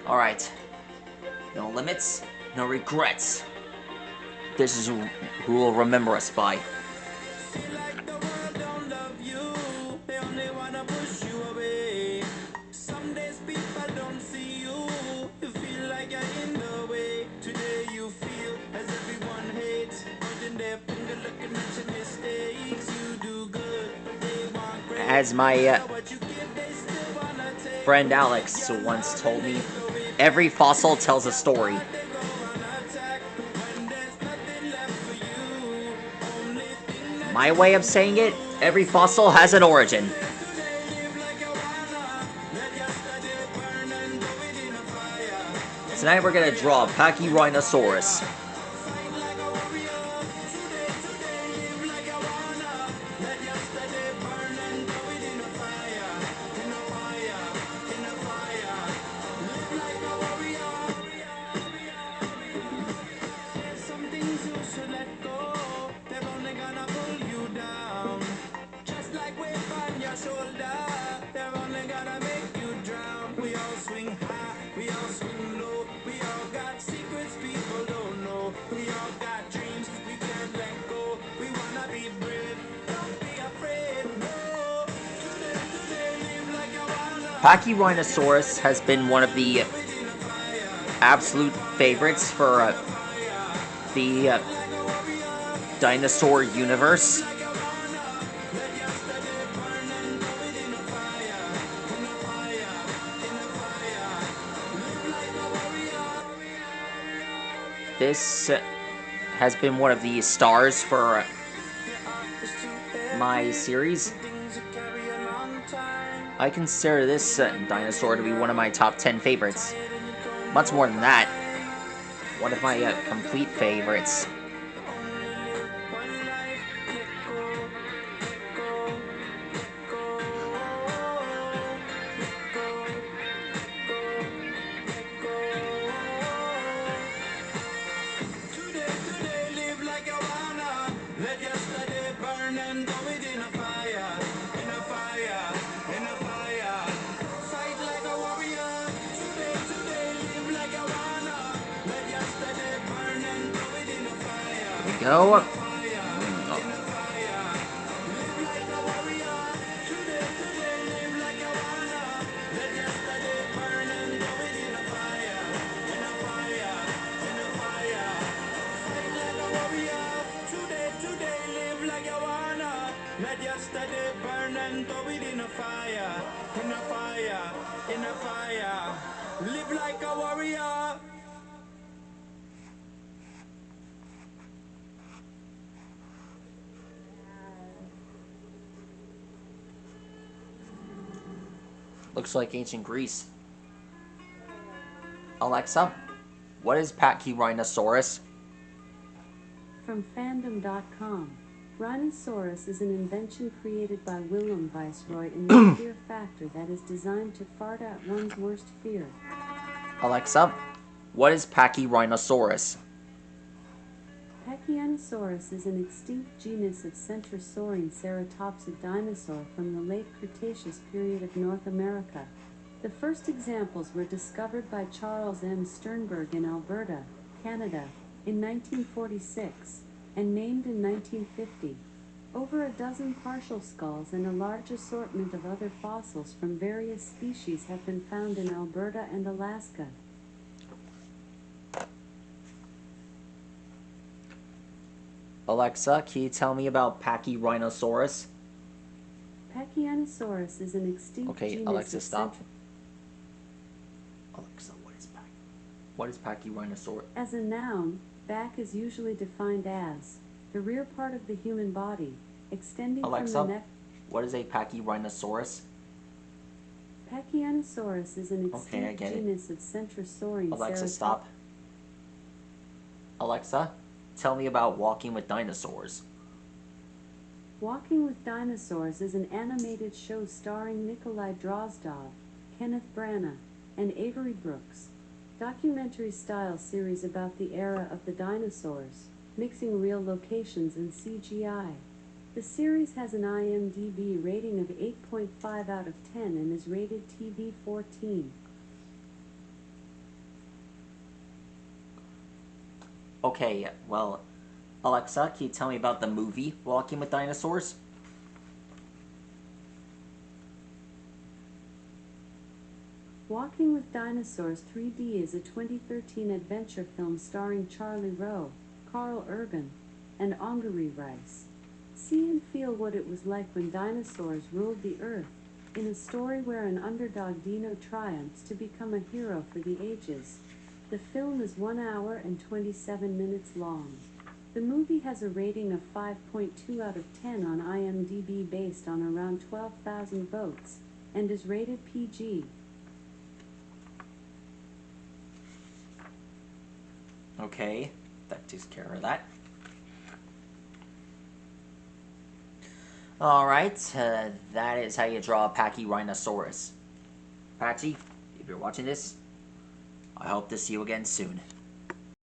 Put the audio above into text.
Alright. No limits, no regrets. This is who will remember us by. As my friend Alex once told me, every fossil tells a story. My way of saying it, every fossil has an origin. Tonight we're gonna draw Pachyrhinosaurus. Pachyrhinosaurus has been one of the absolute favorites for the dinosaur universe. This has been one of the stars for my series. I consider this dinosaur to be one of my top 10 favorites. Much more than that, one of my complete favorites. Go. Live like a warrior. Looks like ancient Greece. Alexa, what is Pachyrhinosaurus? From fandom.com. Rhinosaurus is an invention created by Willem Viceroy in the fear factor that is designed to fart out one's worst fear. Alexa, what is Pachyrhinosaurus? Pachyrhinosaurus is an extinct genus of centrosaurine ceratopsid dinosaur from the Late Cretaceous period of North America. The first examples were discovered by Charles M. Sternberg in Alberta, Canada, in 1946, and named in 1950. Over a dozen partial skulls and a large assortment of other fossils from various species have been found in Alberta and Alaska. Alexa, can you tell me about Pachyrhinosaurus? Pachyrhinosaurus is an extinct genus Alexa, of stop. Alexa, what is Pachyrhinosaurus? As a noun, back is usually defined as the rear part of the human body, extending Alexa, from the neck. What is a Pachyrhinosaurus? Pachyrhinosaurus is an extinct genus of centrosaurine. Alexa, stop. Alexa, tell me about Walking with Dinosaurs. Walking with Dinosaurs is an animated show starring Nikolai Drozdov, Kenneth Branagh, and Avery Brooks. Documentary-style series about the era of the dinosaurs, mixing real locations and CGI. The series has an IMDb rating of 8.5 out of 10 and is rated TV 14. Okay, well, Alexa, can you tell me about the movie Walking with Dinosaurs? Walking with Dinosaurs 3D is a 2013 adventure film starring Charlie Rowe, Carl Urban, and Angourie Rice. See and feel what it was like when dinosaurs ruled the earth, in a story where an underdog dino triumphs to become a hero for the ages. The film is 1 hour and 27 minutes long. The movie has a rating of 5.2 out of 10 on IMDb based on around 12,000 votes, and is rated PG. Okay, that takes care of that. Alright, that is how you draw a Pachyrhinosaurus. Patchy, if you're watching this, I hope to see you again soon.